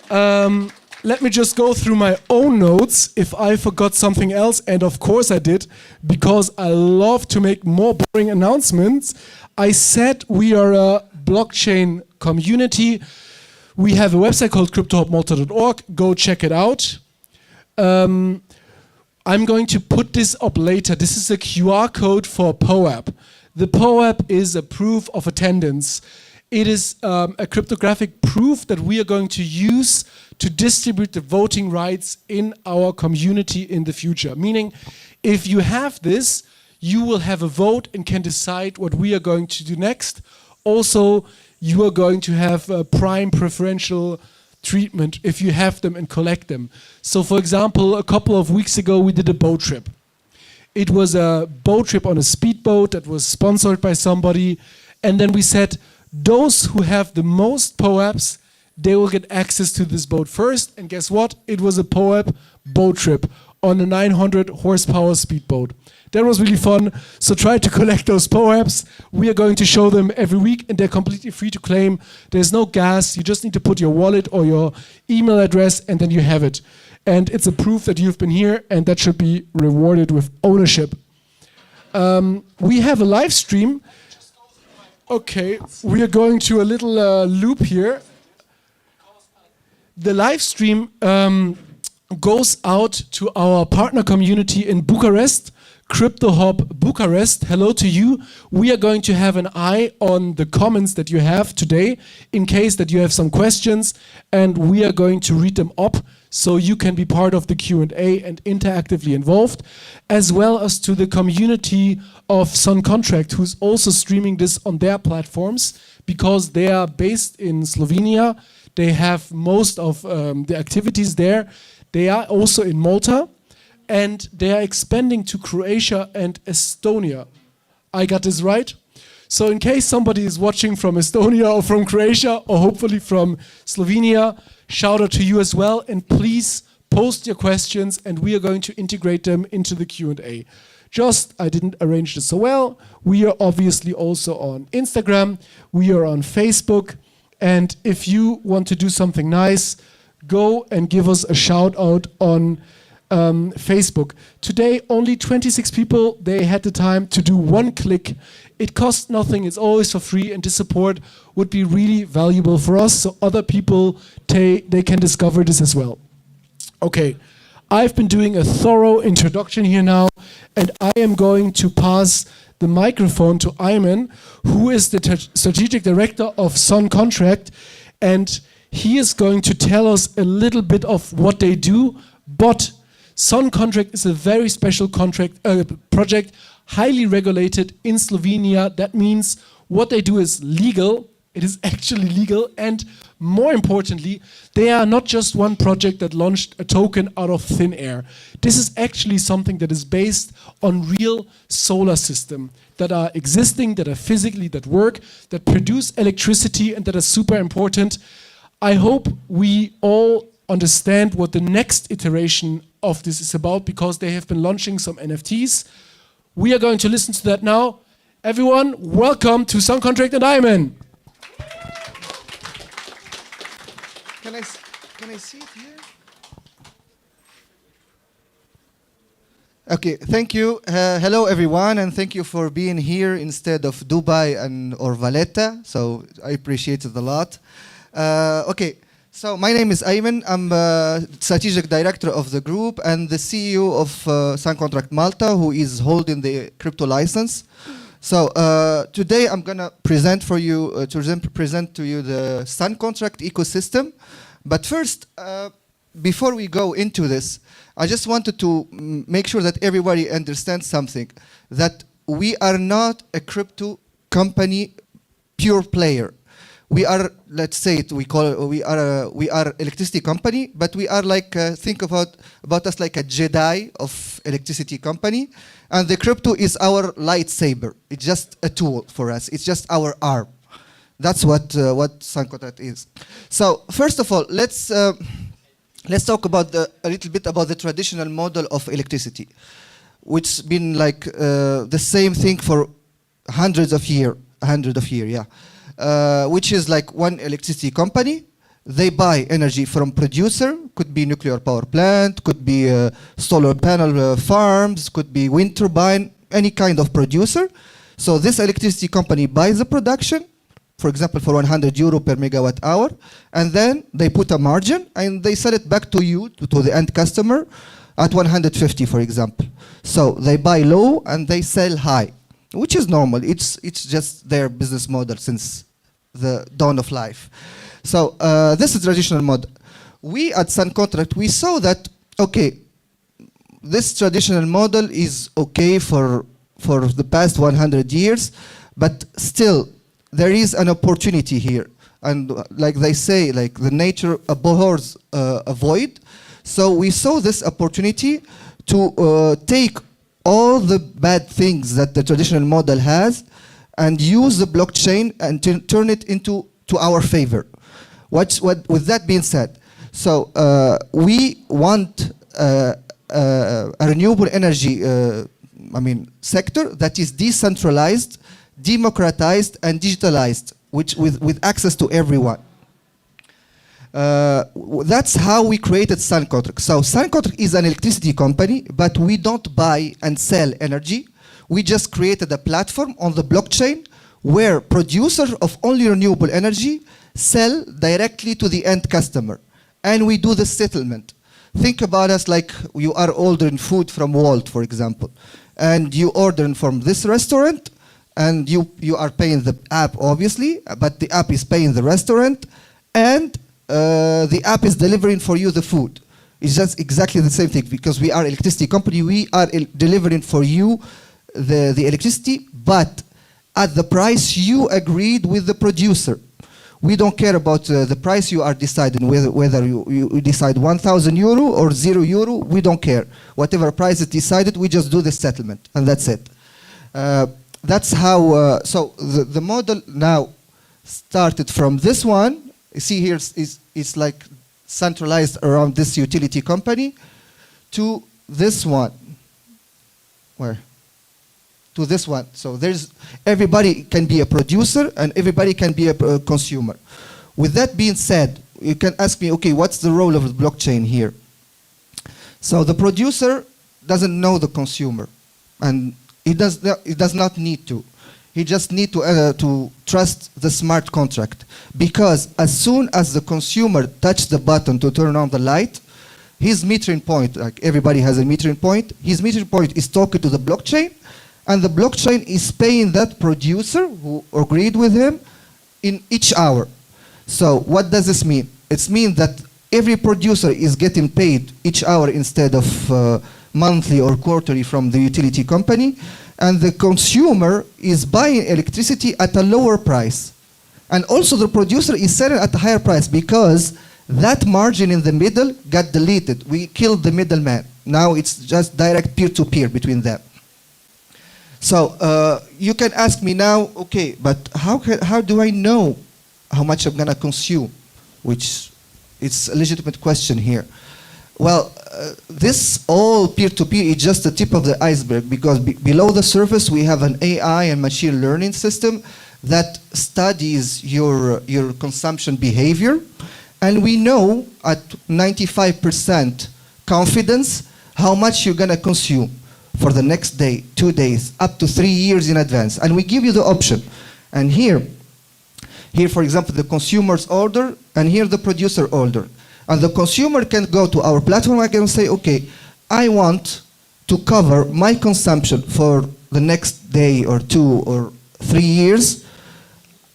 Let me just go through my own notes if I forgot something else, and of course I did, because I love to make more boring announcements. I said we are a blockchain community. We have a website called cryptohubmalta.org. Go check it out. I'm going to put this up later. This is a QR code for POAP. The POAP is a proof of attendance. It is a cryptographic proof that we are going to use to distribute the voting rights in our community in the future. Meaning, if you have this, you will have a vote and can decide what we are going to do next. Also, you are going to have a prime preferential treatment if you have them and collect them. So, for example, a couple of weeks ago, we did a boat trip. It was a boat trip on a speedboat that was sponsored by somebody. And then we said, those who have the most POAPs, they will get access to this boat first. And guess what? It was a POAP boat trip on a 900 horsepower speedboat. That was really fun. So try to collect those POAPs. We are going to show them every week, and they're completely free to claim. There's no gas. You just need to put your wallet or your email address, and then you have it. And it's a proof that you've been here, and that should be rewarded with ownership. We have a live stream. Okay, we are going to a little loop here. The live stream goes out to our partner community in Bucharest, Crypto Hub Bucharest. Hello to you. We are going to have an eye on the comments that you have today in case that you have some questions, and we are going to read them up so you can be part of the Q&A and interactively involved, as well as to the community of SunContract, who's also streaming this on their platforms because they are based in Slovenia. They have most of the activities there. They are also in Malta, and they are expanding to Croatia and Estonia. I got this right? So in case somebody is watching from Estonia or from Croatia or hopefully from Slovenia, shout out to you as well, and please post your questions and we are going to integrate them into the Q&A. I didn't arrange this so well. We are obviously also on Instagram, we are on Facebook, and if you want to do something nice, go and give us a shout out on Facebook. Today, only 26 people, they had the time to do one click. It costs nothing, it's always for free, and this support would be really valuable for us so other people, they can discover this as well. Okay, I've been doing a thorough introduction here now, and I am going to pass the microphone to Iman, who is the strategic director of SunContract, and he is going to tell us a little bit of what they do, but SunContract is a very special project, highly regulated in Slovenia. That means what they do is legal. It is actually legal, and more importantly, they are not just one project that launched a token out of thin air. This is actually something that is based on real solar systems that are existing, that are physically, that work, that produce electricity, and that are super important. I hope we all understand what the next iteration of this is about, because they have been launching some NFTs. We are going to listen to that now. Everyone, welcome to SunContract and Iman. Can I see it here? Okay, thank you. Hello everyone, and thank you for being here instead of Dubai or Valletta. So I appreciate it a lot. Okay. So my name is Iman. I'm strategic director of the group and the CEO of SunContract Malta, who is holding the crypto license. So today I'm gonna present for you present to you the SunContract ecosystem. But first, before we go into this, I just wanted to make sure that everybody understands something: that we are not a crypto company pure player. We are, let's say it, we are electricity company, but we are like, think about us like a Jedi of electricity company, and the crypto is our lightsaber. It's just a tool for us. It's just our arm. That's what SunContract is. So first of all, let's talk about a little bit about the traditional model of electricity, which's been like the same thing for hundreds of years, yeah. Which is like one electricity company They buy energy from producer, could be nuclear power plant, could be solar panel farms, could be wind turbine, any kind of producer. So this electricity company buys the production, for example, for 100 euro per megawatt hour, and then they put a margin and they sell it back to you, to the end customer, at 150, for example. So they buy low and they sell high, which is normal. It's just their business model since the dawn of life. So this is traditional model. We at SunContract, we saw that, okay, this traditional model is okay for the past 100 years, but still there is an opportunity here. And like they say, like the nature abhors a void. So we saw this opportunity to take all the bad things that the traditional model has and use the blockchain and turn it into our favor. With that being said, so we want a renewable energy sector that is decentralized, democratized, and digitalized, with access to everyone. That's how we created SunContract. So SunContract is an electricity company, but we don't buy and sell energy. We just created a platform on the blockchain where producers of only renewable energy sell directly to the end customer. And we do the settlement. Think about us like you are ordering food from Walt, for example. And you order from this restaurant, and you are paying the app, obviously, but the app is paying the restaurant, and the app is delivering for you the food. It's just exactly the same thing, because we are electricity company. We are delivering for you the electricity, but at the price you agreed with the producer. We don't care about the price you are deciding, whether you decide 1,000 euro or €0. We don't care. Whatever price is decided, we just do the settlement, and that's it. That's how, so the model now started from this one. You see here, it's like centralized around this utility company, to this one. Where? To this one. So everybody can be a producer and everybody can be a consumer. With that being said, you can ask me, okay, what's the role of the blockchain here? So the producer doesn't know the consumer, and he does not need to. He just needs to trust the smart contract, because as soon as the consumer touches the button to turn on the light, his metering point, like everybody has a metering point, his metering point is talking to the blockchain, and the blockchain is paying that producer who agreed with him in each hour. So what does this mean? It means that every producer is getting paid each hour instead of monthly or quarterly from the utility company, and the consumer is buying electricity at a lower price. And also the producer is selling at a higher price, because that margin in the middle got deleted. We killed the middleman. Now it's just direct peer-to-peer between them. So you can ask me now, okay, but how do I know how much I'm going to consume? Which is a legitimate question here. Well, this all peer-to-peer is just the tip of the iceberg, because below the surface we have an AI and machine learning system that studies your consumption behavior, and we know at 95% confidence how much you're going to consume for the next day, 2 days, up to 3 years in advance. And we give you the option. And here, for example, the consumer's order, and here the producer order. And the consumer can go to our platform and can say, okay, I want to cover my consumption for the next day or 2 or 3 years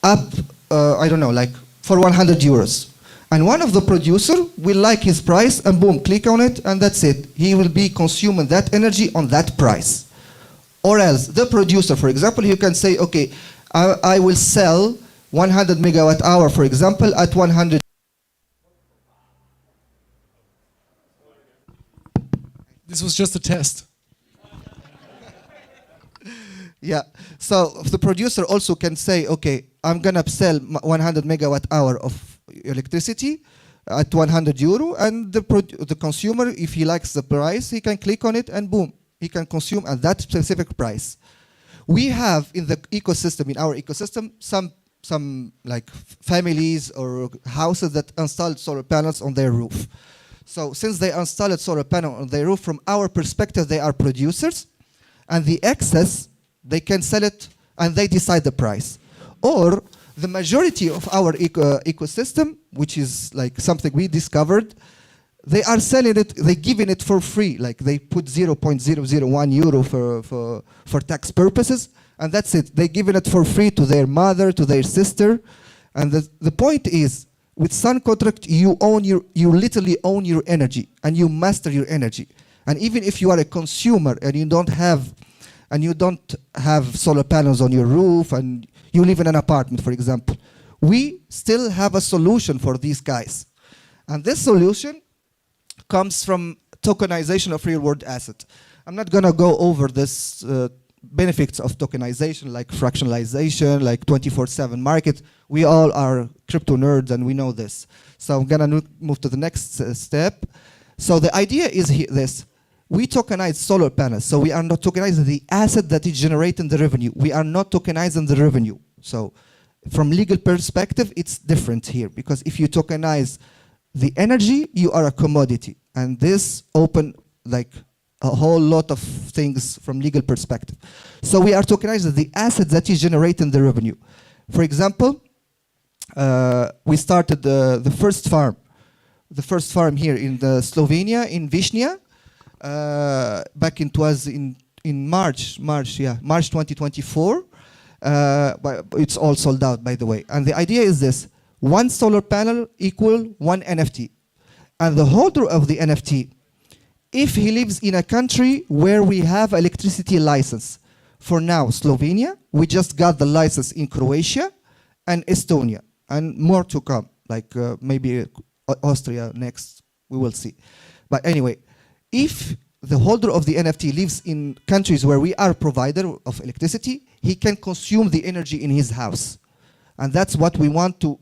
up, I don't know, like for 100 euros. And one of the producer will like his price, and boom, click on it, and that's it. He will be consuming that energy on that price. Or else, the producer, for example, you can say, okay, I will sell 100 megawatt hour, for example, at 100. This was just a test. Yeah, so the producer also can say, okay, I'm gonna sell 100 megawatt hour of electricity at 100 euro, and the consumer, if he likes the price, he can click on it, and boom, he can consume at that specific price. We have in the ecosystem, in our ecosystem, some some like families or houses that installed solar panels on their roof. So since they installed solar panel on their roof, from our perspective, they are producers, and the excess, they can sell it and they decide the price. Or the majority of our ecosystem, which is like something we discovered, they are selling it, they giving it for free. Like they put 0.001 euro for tax purposes, and that's it. They giving it for free to their mother, to their sister. And the point is, with SunContract, you literally own your energy and you master your energy. And even if you are a consumer and you don't have solar panels on your roof and you live in an apartment, for example, we still have a solution for these guys. And this solution comes from tokenization of real-world asset. I'm not going to go over this benefits of tokenization, like fractionalization, like 24/7 market. We all are crypto nerds and we know this. So I'm going to move to the next step. So the idea is this. We tokenize solar panels. So we are not tokenizing the asset that is generating the revenue. We are not tokenizing the revenue. So from legal perspective, it's different here, because if you tokenize the energy, you are a commodity. And this open like a whole lot of things from legal perspective. So we are tokenizing the asset that is generating the revenue. For example, we started the first farm. The first farm here in Slovenia, in Višnja, back it was in March 2024. But it's all sold out, by the way. And the idea is this: one solar panel equal one NFT. And the holder of the NFT, if he lives in a country where we have electricity license, for now, Slovenia, we just got the license in Croatia and Estonia, and more to come, like maybe Austria next, we will see. But anyway, if the holder of the NFT lives in countries where we are provider of electricity, he can consume the energy in his house. And that's what we want to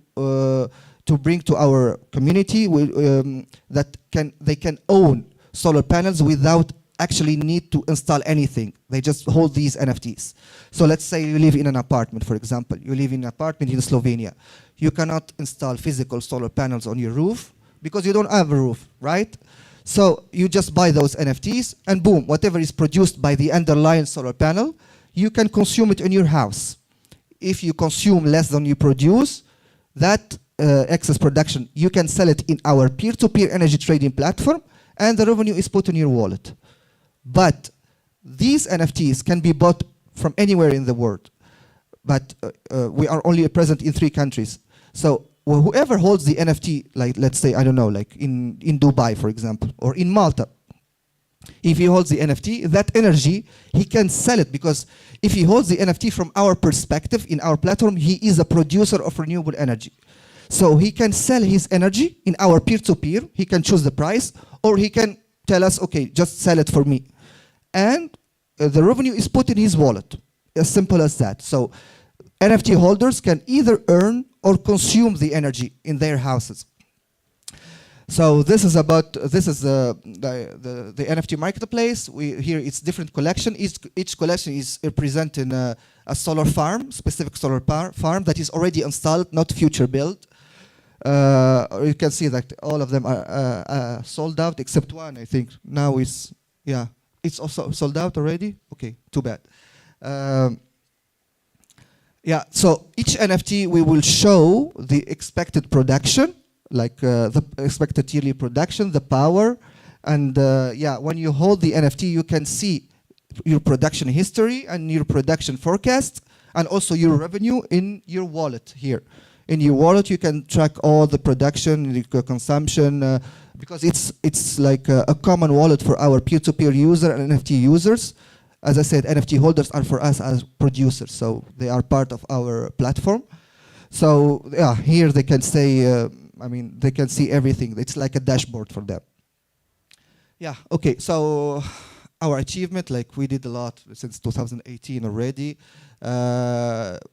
bring to our community, that they can own solar panels without actually need to install anything. They just hold these NFTs. So let's say you live in an apartment, for example. You live in an apartment in Slovenia. You cannot install physical solar panels on your roof because you don't have a roof, right? So you just buy those NFTs and boom, whatever is produced by the underlying solar panel, you can consume it in your house. If you consume less than you produce, that excess production, you can sell it in our peer-to-peer energy trading platform, and the revenue is put in your wallet. But these NFTs can be bought from anywhere in the world. But we are only present in 3 countries. So whoever holds the NFT, like let's say, I don't know, like in Dubai, for example, or in Malta, if he holds the NFT, that energy, he can sell it, because if he holds the NFT from our perspective in our platform, he is a producer of renewable energy. So he can sell his energy in our peer-to-peer, he can choose the price, or he can tell us, okay, just sell it for me. And the revenue is put in his wallet, as simple as that. So NFT holders can either earn or consume the energy in their houses. So this is the NFT Marketplace. Here it's different collection. Each collection is representing a solar farm, specific solar farm that is already installed, not future built. You can see that all of them are sold out except one, I think. Now it's also sold out already. Okay, too bad. So each NFT we will show the expected production, like the expected yearly production, the power, and when you hold the NFT, you can see your production history and your production forecast, and also your revenue in your wallet here. In your wallet, you can track all the production, the consumption, because it's like a common wallet for our peer-to-peer user and NFT users. As I said, NFT holders are for us as producers, so they are part of our platform. So here they can say, they can see everything. It's like a dashboard for them. Okay, so our achievement, like we did a lot since 2018 already.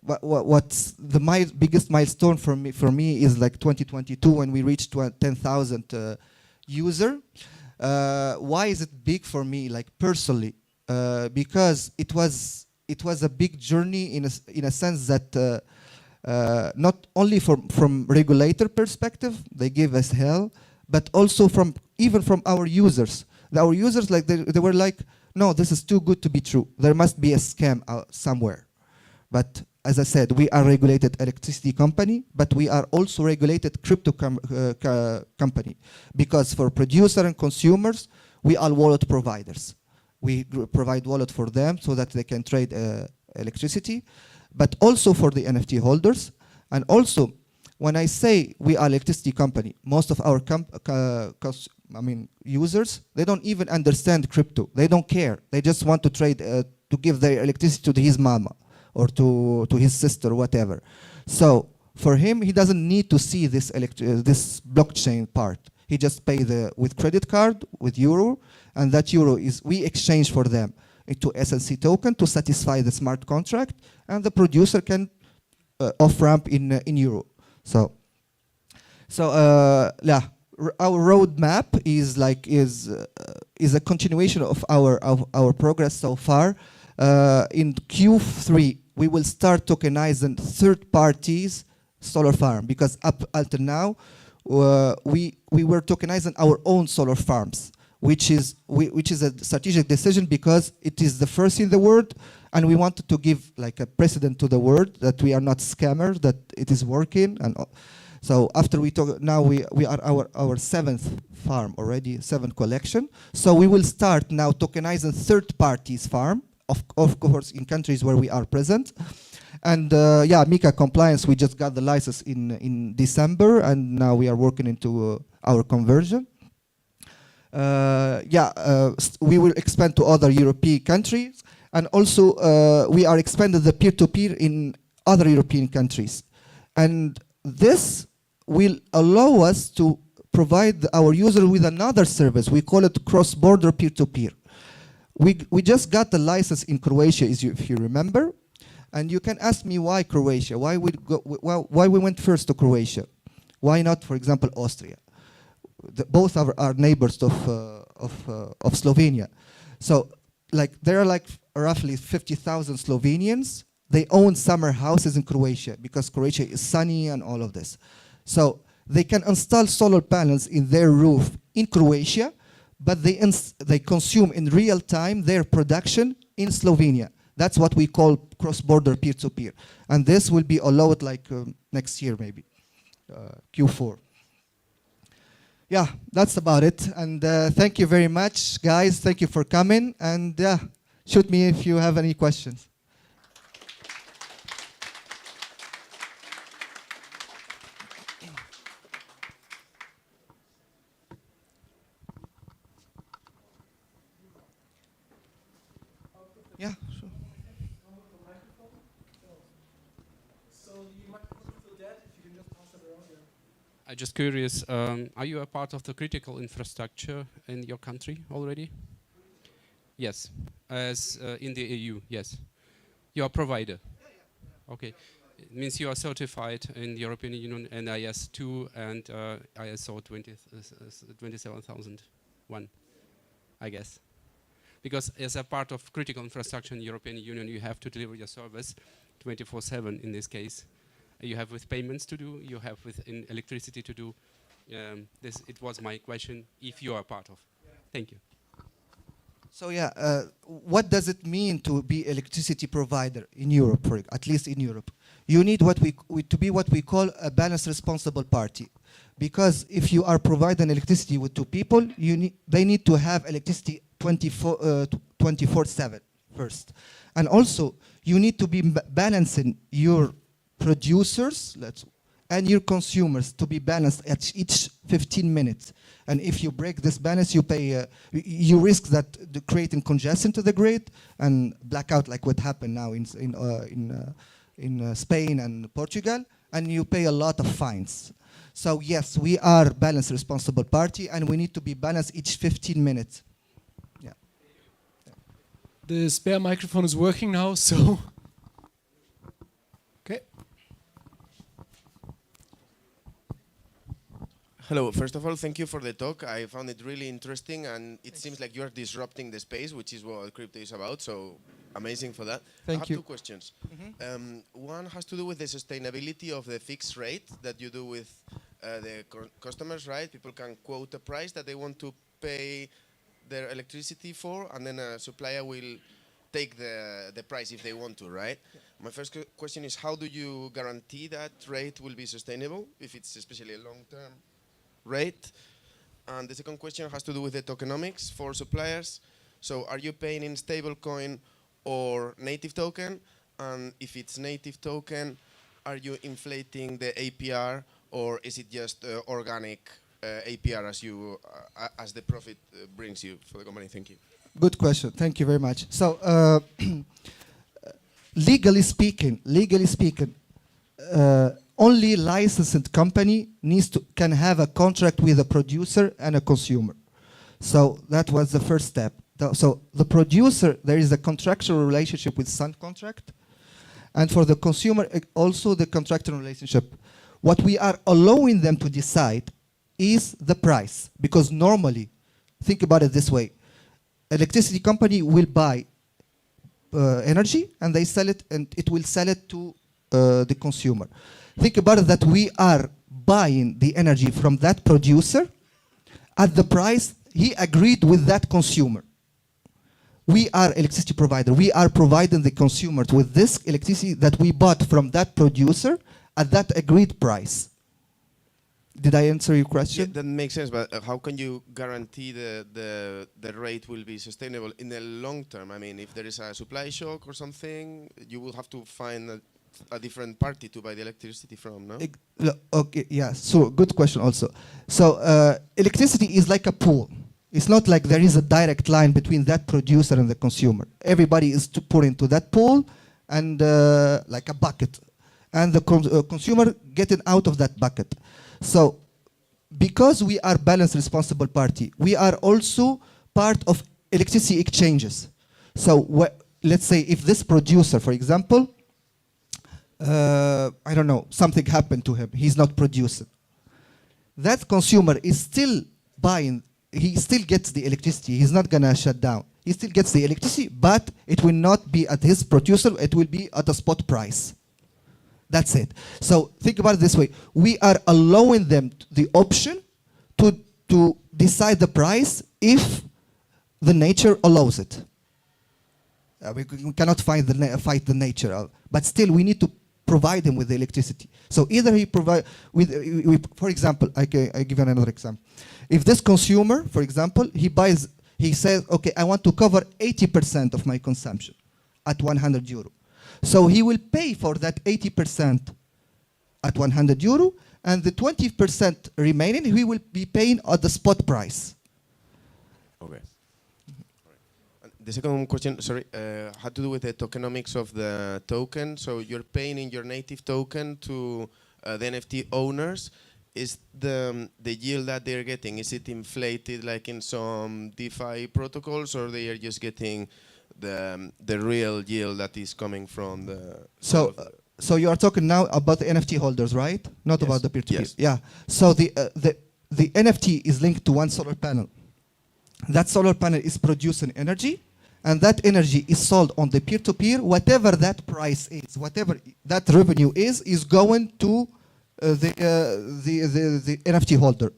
What's the biggest milestone for me is like 2022 when we reached 10,000 user. Why is it big for me, like personally? Because it was a big journey in a sense that not only from regulator perspective, they give us hell, but also even from our users. Our users, like they were like, no, this is too good to be true. There must be a scam somewhere. But as I said, we are regulated electricity company, but we are also regulated crypto company, because for producer and consumers, we are wallet providers. We provide wallet for them so that they can trade electricity, but also for the NFT holders. And also, when I say we are electricity company, most of our users, they don't even understand crypto. They don't care. They just want to trade, to give their electricity to his mama or to his sister, whatever. So for him, he doesn't need to see this blockchain part. He just pay with credit card, with euro, and that euro is we exchange for them into SNC token to satisfy the smart contract, and the producer can off-ramp in euro. So yeah, our roadmap is a continuation of our progress so far. In Q3, we will start tokenizing third parties solar farm, because up until now we were tokenizing our own solar farms, which is a strategic decision because it is the first in the world, and we wanted to give like a precedent to the world that we are not scammers, that it is working. And so after we talk, now we are our seventh farm already, seventh collection. So we will start now tokenizing third parties farm, of course in countries where we are present. And yeah, MiCA compliance, we just got the license in December, and now we are working into our conversion. We will expand to other European countries, and also we are expanding the peer-to-peer in other European countries. And this will allow us to provide our user with another service. We call it cross-border peer-to-peer. We just got the license in Croatia, if you remember. And you can ask me why Croatia? Why we went first to Croatia? Why not, for example, Austria? Both are neighbors of Slovenia. So there are roughly 50,000 Slovenians. They own summer houses in Croatia because Croatia is sunny and all of this. So they can install solar panels in their roof in Croatia, but they consume in real time their production in Slovenia. That's what we call cross-border peer-to-peer. And this will be allowed next year maybe, Q4. Yeah, that's about it. And thank you very much, guys. Thank you for coming. And yeah, shoot me if you have any questions. Yeah, sure. I'm just curious, are you a part of the critical infrastructure in your country already? Yes, as in the EU, yes. You're a provider? Okay, it means you are certified in the European Union NIS 2 and ISO 27001, I guess. Because as a part of critical infrastructure in the European Union, you have to deliver your service 24/7 in this case. You have with payments to do, you have with electricity to do. It was my question, if you are part of. Thank you. So yeah, what does it mean to be electricity provider in Europe, at least in Europe? You need to be what we call a balanced responsible party. Because if you are providing electricity with two people, they need to have electricity 24/7 first. And also, you need to be balancing your producers and your consumers to be balanced at each 15 minutes. And if you break this balance, you pay. You risk that creating congestion to the grid and blackout, like what happened now in Spain and Portugal, and you pay a lot of fines. So yes, we are balanced responsible party, and we need to be balanced each 15 minutes. Yeah. The spare microphone is working now, so. Okay. Hello, first of all, thank you for the talk. I found it really interesting, and it seems like you are disrupting the space, which is what crypto is about, so amazing for that. Thank I have you. two questions. One has to do with the sustainability of the fixed rate that you do with the customers, right? People can quote a price that they want to pay their electricity for, and then a supplier will take the price if they want to, right? Yeah. My first question is, how do you guarantee that rate will be sustainable, if it's especially a long-term rate? And the second question has to do with the tokenomics for suppliers. So are you paying in stablecoin or native token? And if it's native token, are you inflating the APR, or is it just organic APR as the profit brings you for the company? Thank you. Good question. Thank you very much. So, legally speaking, only licensed company can have a contract with a producer and a consumer. So that was the first step. So the producer, there is a contractual relationship with SunContract, and for the consumer, also the contractual relationship. What we are allowing them to decide is the price, because normally, think about it this way: electricity company will buy energy and they sell it, and it will sell it to the consumer. Think about it that we are buying the energy from that producer at the price he agreed with that consumer. We are electricity provider. We are providing the consumer with this electricity that we bought from that producer at that agreed price. Did I answer your question? Yeah, that makes sense, but how can you guarantee the rate will be sustainable in the long term? I mean, if there is a supply shock or something, you will have to find a different party to buy the electricity from, no? Okay, yeah, so good question also. So electricity is like a pool. It's not like there is a direct line between that producer and the consumer. Everybody is to pour into that pool, and like a bucket. And the consumer getting out of that bucket. So because we are balanced responsible party, we are also part of electricity exchanges. So let's say if this producer, for example, I don't know, something happened to him, he's not producing. That consumer is still buying, he still gets the electricity, he's not gonna shut down. He still gets the electricity, but it will not be at his producer, it will be at a spot price. That's it. So think about it this way. We are allowing them the option to decide the price if the nature allows it. We cannot fight the nature, but still we need to provide them with the electricity. So either he provide for example, I give you another example. If this consumer, for example, he says, okay, I want to cover 80% of my consumption at 100 euro. So he will pay for that 80% at 100 euro, and the 20% remaining he will be paying at the spot price. Okay. The second question, sorry, had to do with the tokenomics of the token. So you're paying in your native token to the NFT owners. Is the yield that they're getting, is it inflated like in some DeFi protocols, or they are just getting the real yield that is coming from the... So you are talking now about the NFT holders, right? Not yes. about the peer-to-peer. Yes. Yeah. So the NFT is linked to one solar panel. That solar panel is producing energy, and that energy is sold on the peer-to-peer. Whatever that price is, whatever that revenue is going to the NFT holder,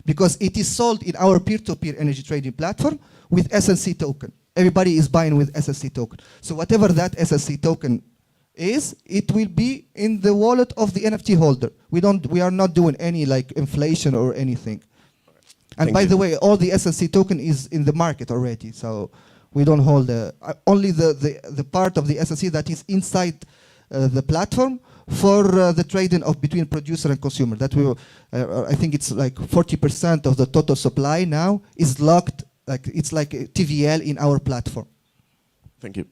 because it is sold in our peer-to-peer energy trading platform with SNC token. Everybody is buying with SSC token. So whatever that SSC token is, it will be in the wallet of the NFT holder. We are not doing any like inflation or anything. And by the way, all the SSC token is in the market already. So we don't hold only the part of the SSC that is inside the platform for the trading of between producer and consumer. That will, I think it's like 40% of the total supply now is locked. Like it's like a TVL in our platform. Thank you.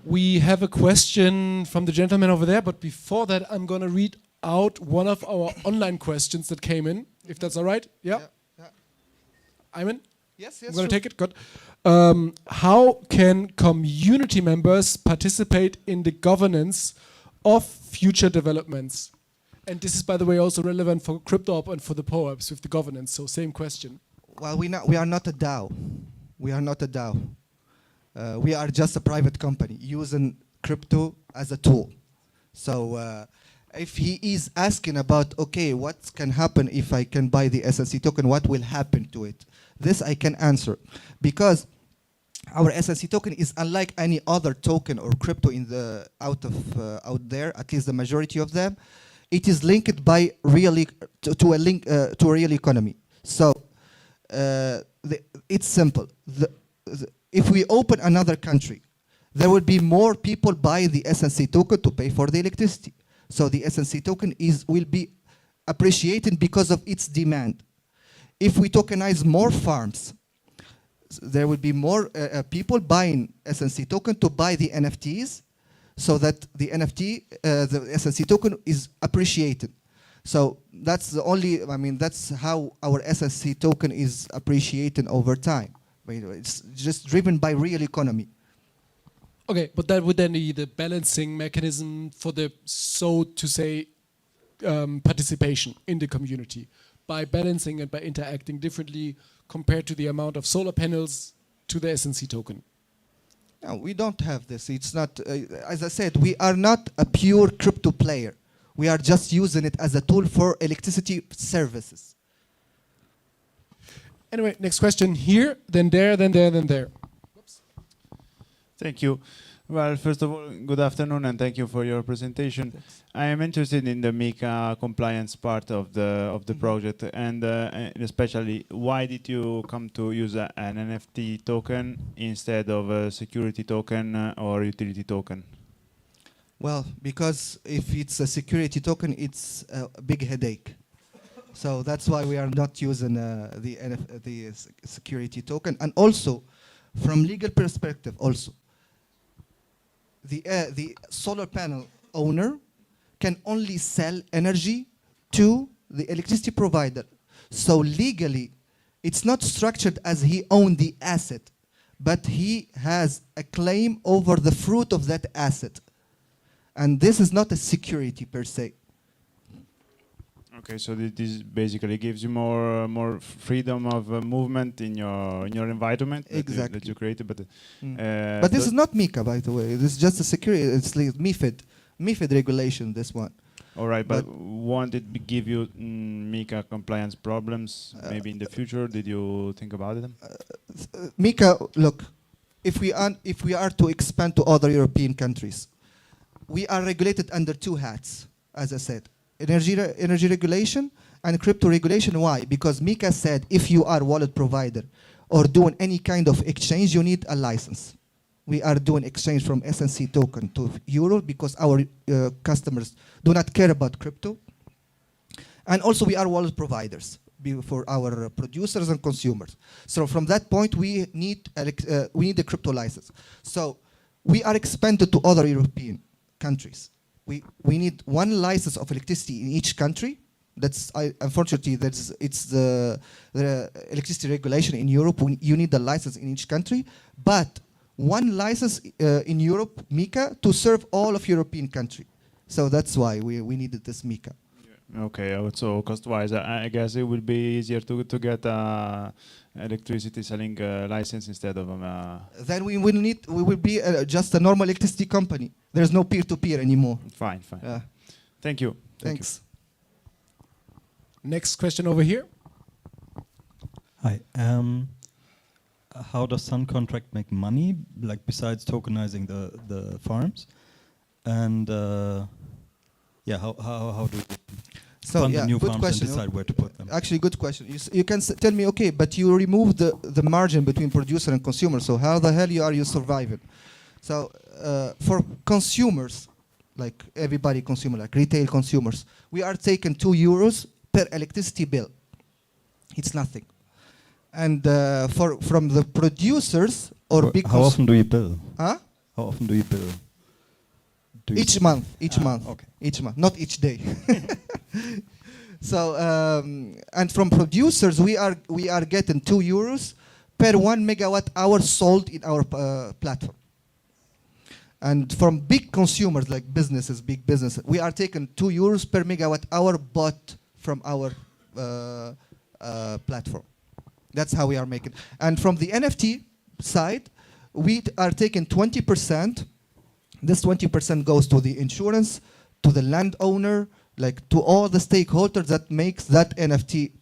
We have a question from the gentleman over there, but before that, I'm going to read out one of our online questions that came in, if that's all right. Yeah? Yeah. Iman? Yes, I'm going to take it. Good. How can community members participate in the governance of future developments? And this is, by the way, also relevant for CryptoOp and for the POAPs with the governance. So same question. Well, we are not a DAO. We are not a DAO. We are just a private company using crypto as a tool. So if he is asking about, okay, what can happen if I can buy the SNC token, what will happen to it? This I can answer, because our SNC token is unlike any other token or crypto in the out there, at least the majority of them. It is linked by to a real economy. So it's simple. If we open another country, there will be more people buy the SNC token to pay for the electricity. So the SNC token will be appreciated because of its demand. If we tokenize more farms, there will be more people buying SNC token to buy the NFTs, so that the SNC token is appreciated. So that's the only, I mean, that's how our SNC token is appreciated over time. It's just driven by real economy. Okay, but that would then be the balancing mechanism for the, so to say, participation in the community, by balancing and by interacting differently compared to the amount of solar panels to the SNC token. No, we don't have this. It's not, as I said, we are not a pure crypto player. We are just using it as a tool for electricity services. Anyway, next question here, then there, then there, then there. Oops. Thank you. Well, first of all, good afternoon, and thank you for your presentation. I am interested in the MiCA compliance part of the project, and especially, why did you come to use an NFT token instead of a security token or utility token? Well, because if it's a security token, it's a big headache. So that's why we are not using the security token. And also, from legal perspective, also, the solar panel owner can only sell energy to the electricity provider. So legally, it's not structured as he owned the asset, but he has a claim over the fruit of that asset. And this is not a security per se. Okay, so this basically gives you more freedom of movement in your environment that you created. But but this is not MiCA, by the way. This is just a security. It's like MiFID regulation. This one. All right, but won't it give you MiCA compliance problems maybe in the future? Did you think about them? MiCA, look, if we are to expand to other European countries, we are regulated under two hats, as I said. Energy regulation and crypto regulation. Why? Because MiCA said if you are a wallet provider or doing any kind of exchange, you need a license. We are doing exchange from SNC token to euro because our customers do not care about crypto. And also we are wallet providers for our producers and consumers. So from that point, we need a crypto license. So we are expanded to other European countries. We need one license of electricity in each country. That's unfortunately it's the electricity regulation in Europe. You need the license in each country, but one license in Europe, MiCA, to serve all of European country. So that's why we needed this MiCA. Yeah. Okay, so cost-wise, I guess it will be easier to get electricity selling license instead of then we will be just a normal electricity company. There's no peer-to-peer anymore. Fine. Thank you. Thanks. Next question over here. Hi. How does SunContract make money, like besides tokenizing the farms? And yeah, how do you fund the new farms and decide where to put them? Actually, good question. You can tell me, okay, but you remove the margin between producer and consumer. So how the hell are you surviving? So for consumers, like everybody consumer, like retail consumers, we are taking €2 per electricity bill. It's nothing. And from the producers or big how often do you bill? Huh? How often do you bill? Each month. Okay. Each month, not each day. So and from producers, we are getting €2 per 1 megawatt hour sold in our platform. And from big consumers like businesses, big businesses, we are taking €2 per megawatt hour bought from our platform. That's how we are making. And from the NFT side, we are taking 20%. This 20% goes to the insurance, to the landowner, like to all the stakeholders that makes that NFT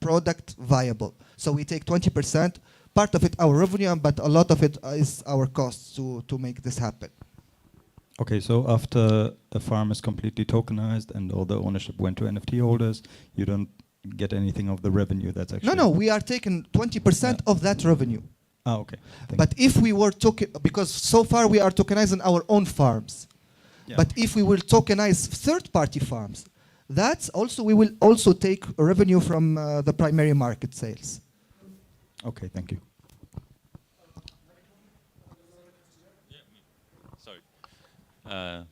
product viable. So we take 20%, part of it our revenue, but a lot of it is our costs to make this happen. Okay, so after a farm is completely tokenized and all the ownership went to NFT holders, you don't get anything of the revenue that's actually... No, we are taking 20% of that revenue. Ah, okay. But if we were because so far we are tokenizing our own farms. Yeah. But if we will tokenize third-party farms, that's also, we will also take revenue from the primary market sales. Okay, thank you.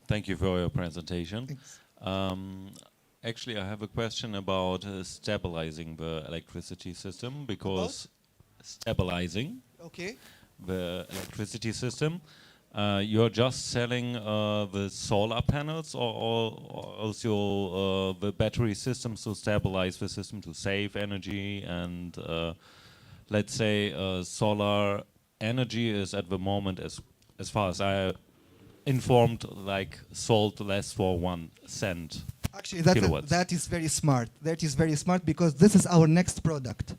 Thank you for your presentation. Actually, I have a question about stabilizing the electricity system, because stabilizing the electricity system, you're just selling the solar panels, or also the battery systems to stabilize the system, to save energy, and let's say solar energy is at the moment, as far as I informed, like sold less for 1 cent. Actually, that is very smart. That is very smart, because this is our next product.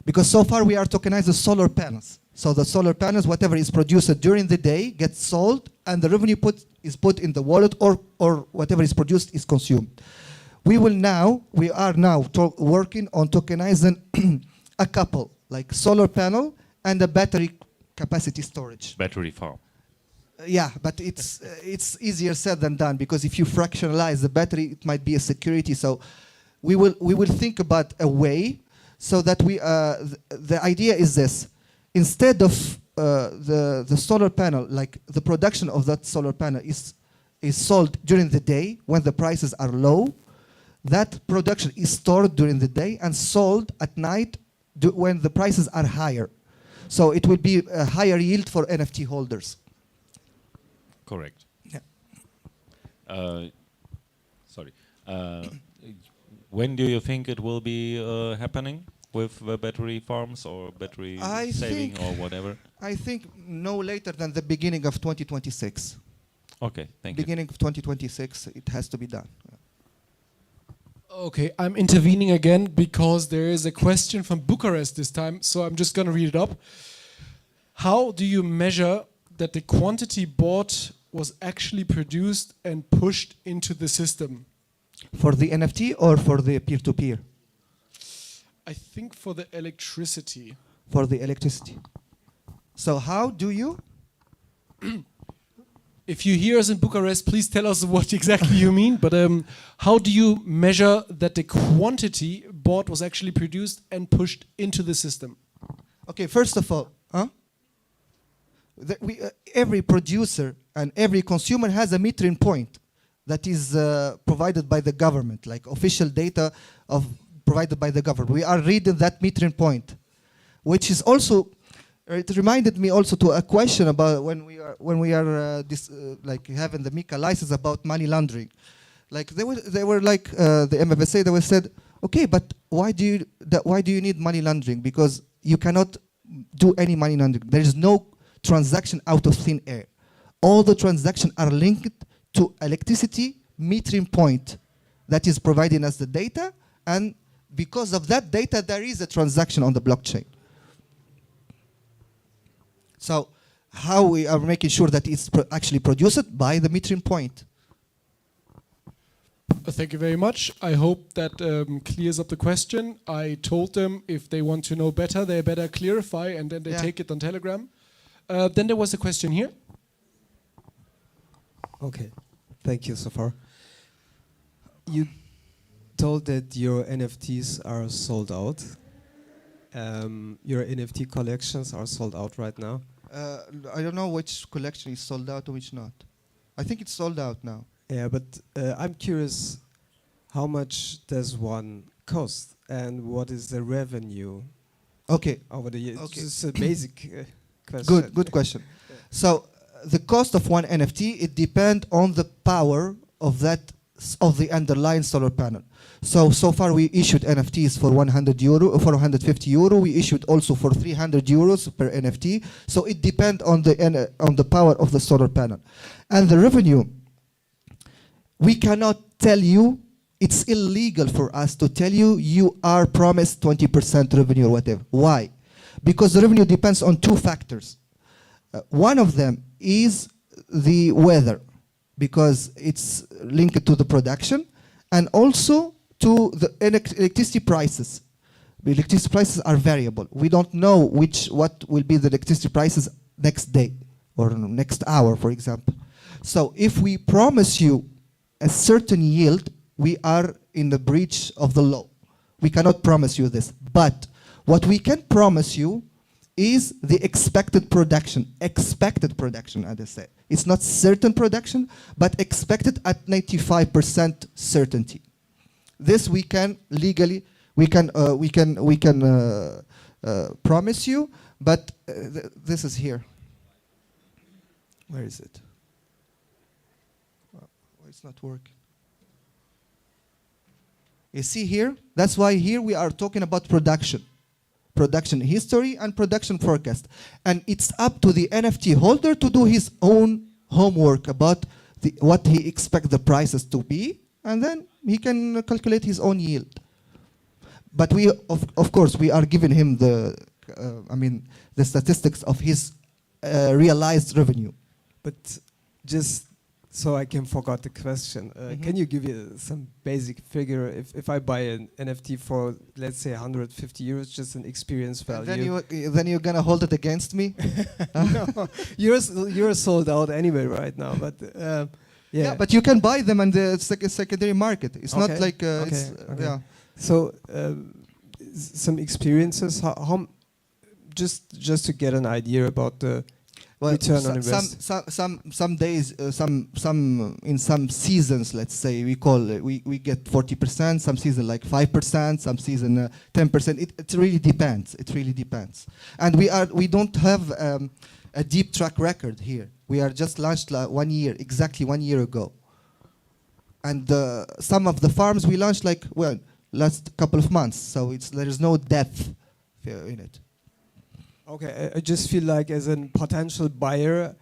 Because so far we are tokenizing solar panels. So the solar panels, whatever is produced during the day, gets sold, and the revenue is put in the wallet, or whatever is produced is consumed. We are now working on tokenizing a couple, like solar panel and a battery capacity storage. Battery farm. Yeah, but it's easier said than done, because if you fractionalize the battery, it might be a security. So we will think about a way so that the idea is this: instead of the solar panel, like the production of that solar panel is sold during the day when the prices are low, that production is stored during the day and sold at night when the prices are higher. So it will be a higher yield for NFT holders. Correct. Yeah. Sorry. When do you think it will be happening with the battery farms or battery saving or whatever? I think no later than the beginning of 2026. Okay, thank you. Beginning of 2026, it has to be done. Okay, I'm intervening again because there is a question from Bucharest this time, so I'm just going to read it up. How do you measure that the quantity bought was actually produced and pushed into the system? For the NFT or for the peer-to-peer? I think for the electricity. For the electricity. So how do you? If you hear us in Bucharest, please tell us what exactly you mean. But how do you measure that the quantity bought was actually produced and pushed into the system? Okay, first of all, every producer and every consumer has a metering point that is provided by the government, like official data provided by the government. We are reading that metering point, which is also, it reminded me also to a question about when we are like having the MiCA license about money laundering. Like they were like the MFSA, they were said, okay, but why do you need money laundering? Because you cannot do any money laundering. There is no transaction out of thin air. All the transactions are linked to electricity metering point that is providing us the data, and because of that data, there is a transaction on the blockchain. So how we are making sure that it's actually produced by the metering point. Thank you very much. I hope that clears up the question. I told them if they want to know better, they better clarify, and then they take it on Telegram. Then there was a question here. Okay, thank you so far. You told that your NFTs are sold out. Your NFT collections are sold out right now. I don't know which collection is sold out or which not. I think it's sold out now. Yeah, but I'm curious, how much does one cost, and what is the revenue? Okay. Over the years. Okay. It's a basic question. Good question. So the cost of one NFT, it depends on the power of that of the underlying solar panel. So far we issued NFTs for 100 euro, for 150 euro. We issued also for 300 euros per NFT. So it depends on the power of the solar panel. And the revenue, we cannot tell you, it's illegal for us to tell you, you are promised 20% revenue or whatever. Why? Because the revenue depends on two factors. One of them is the weather, because it's linked to the production, and also to the electricity prices. The electricity prices are variable. We don't know what will be the electricity prices next day or next hour, for example. So if we promise you a certain yield, we are in the breach of the law. We cannot promise you this. But what we can promise you is the expected production. Expected production, as I say. It's not certain production, but expected at 95% certainty. This we can legally, we can promise you, but this is here. Where is it? Oh, it's not working. You see here? That's why here we are talking about production. Production history and production forecast. And it's up to the NFT holder to do his own homework about what he expects the prices to be, and then he can calculate his own yield. But we, of course, we are giving him the statistics of his realized revenue. But just so I can forget the question, can you give me some basic figure? If I buy an NFT for, let's say, 150 euros, just an experience value. Then you're gonna hold it against me? No, you're sold out anyway right now. But yeah, but you can buy them on the secondary market. It's not like yeah. So some experiences. How just to get an idea about the return on investment. Some days, in some seasons, let's say we get 40%. Some season like 5%. Some season 10%. It really depends. It really depends. And we don't have a deep track record here. We are just launched exactly 1 year ago. And some of the farms we launched last couple of months. So there is no depth in it. Okay, I just feel like as a potential buyer,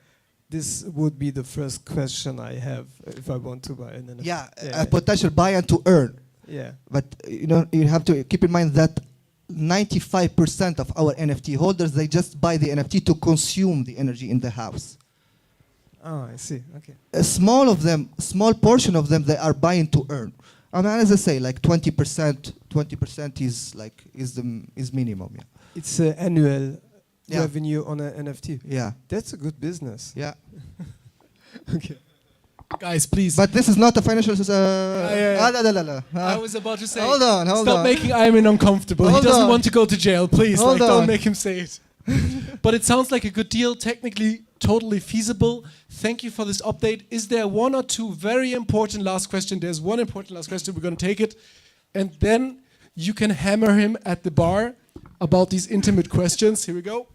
this would be the first question I have if I want to buy an NFT. Yeah, a potential buyer to earn. Yeah. But you have to keep in mind that 95% of our NFT holders, they just buy the NFT to consume the energy in the house. Oh, I see. Okay. A small portion of them, they are buying to earn. I mean, as I say, like 20%. 20% is minimum. Yeah. It's annual revenue on an NFT. Yeah. That's a good business. Yeah. Okay. Guys, please. But this is not a financial. I was about to say. Hold on. Stop making Iman uncomfortable. He doesn't want to go to jail. Please, don't make him say it. But it sounds like a good deal. Technically, totally feasible. Thank you for this update. Is there one or two very important last question? There's one important last question. We're going to take it, and then you can hammer him at the bar about these intimate questions. Here we go.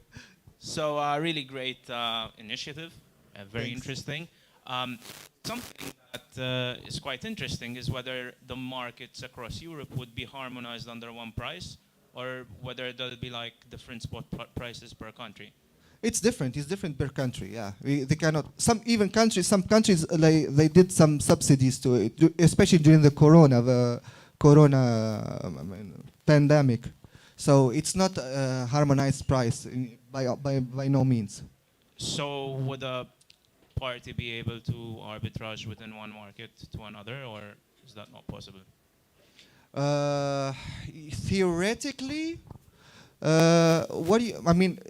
So really great initiative, very interesting. Something that is quite interesting is whether the markets across Europe would be harmonized under one price, or whether there'll be like different spot prices per country. It's different. It's different per country. Yeah, they cannot. Some countries they did some subsidies to it, especially during the corona pandemic. So it's not a harmonized price by no means. So would a party be able to arbitrage within one market to another, or is that not possible? Theoretically,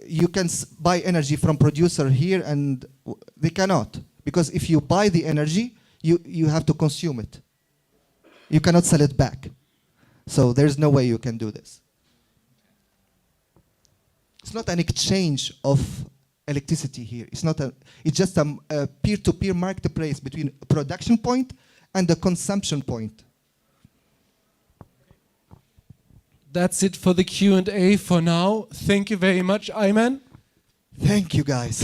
you can buy energy from producer here, and they cannot, because if you buy the energy, you have to consume it. You cannot sell it back. So there's no way you can do this. It's not an exchange of electricity here. It's just a peer-to-peer marketplace between a production point and the consumption point. That's it for the Q&A for now. Thank you very much, Iman. Thank you, guys.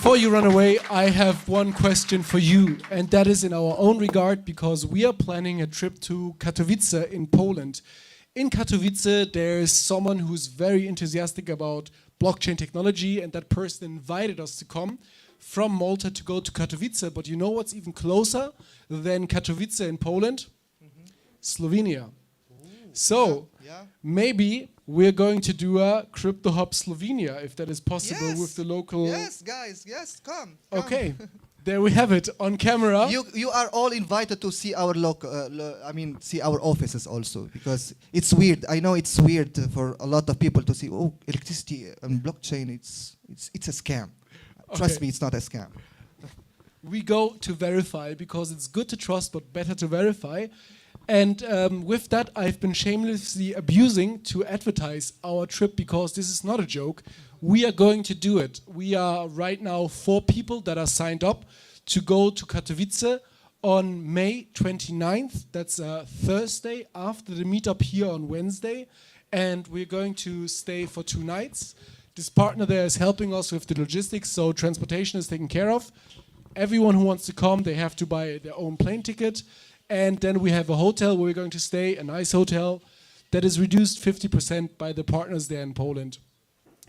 Before you run away, I have one question for you, and that is in our own regard, because we are planning a trip to Katowice in Poland. In Katowice, there is someone who's very enthusiastic about blockchain technology, and that person invited us to come from Malta to go to Katowice. But you know what's even closer than Katowice in Poland? Slovenia. So maybe we're going to do a Crypto Hub Slovenia, if that is possible, with the local... Yes, guys, yes, come. Okay, there we have it on camera. You are all invited to see our see our offices also, because it's weird. I know it's weird for a lot of people to see, oh, electricity and blockchain, it's a scam. Okay. Trust me, it's not a scam. We go to verify, because it's good to trust, but better to verify. And with that, I've been shamelessly abusing to advertise our trip, because this is not a joke. We are going to do it. We are right now 4 people that are signed up to go to Katowice on May 29th. That's a Thursday after the meetup here on Wednesday. And we're going to stay for 2 nights. This partner there is helping us with the logistics, so transportation is taken care of. Everyone who wants to come, they have to buy their own plane ticket. And then we have a hotel where we're going to stay, a nice hotel that is reduced 50% by the partners there in Poland.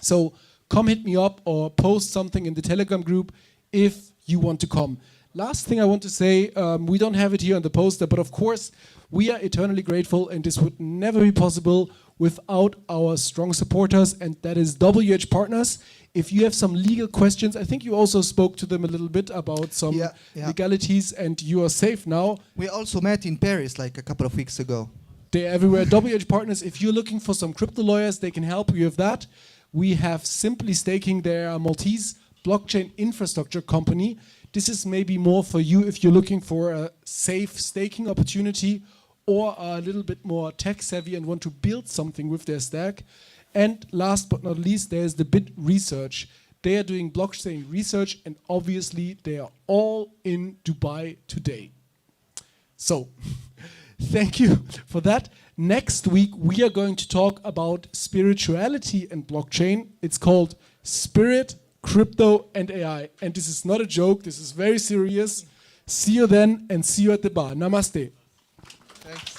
So come hit me up or post something in the Telegram group if you want to come. Last thing I want to say, we don't have it here on the poster, but of course we are eternally grateful, and this would never be possible without our strong supporters, and that is WH Partners. If you have some legal questions, I think you also spoke to them a little bit about some legalities, and you are safe now. We also met in Paris like a couple of weeks ago. They're everywhere. WH Partners, if you're looking for some crypto lawyers, they can help you with that. We have Simply Staking, their Maltese blockchain infrastructure company. This is maybe more for you if you're looking for a safe staking opportunity or a little bit more tech savvy and want to build something with their stack. And last but not least, there's the Bit Research. They are doing blockchain research, and obviously they are all in Dubai today. So, thank you for that. Next week, we are going to talk about spirituality and blockchain. It's called Spirit, Crypto, and AI. And this is not a joke, this is very serious. See you then, and see you at the bar. Namaste. Thanks.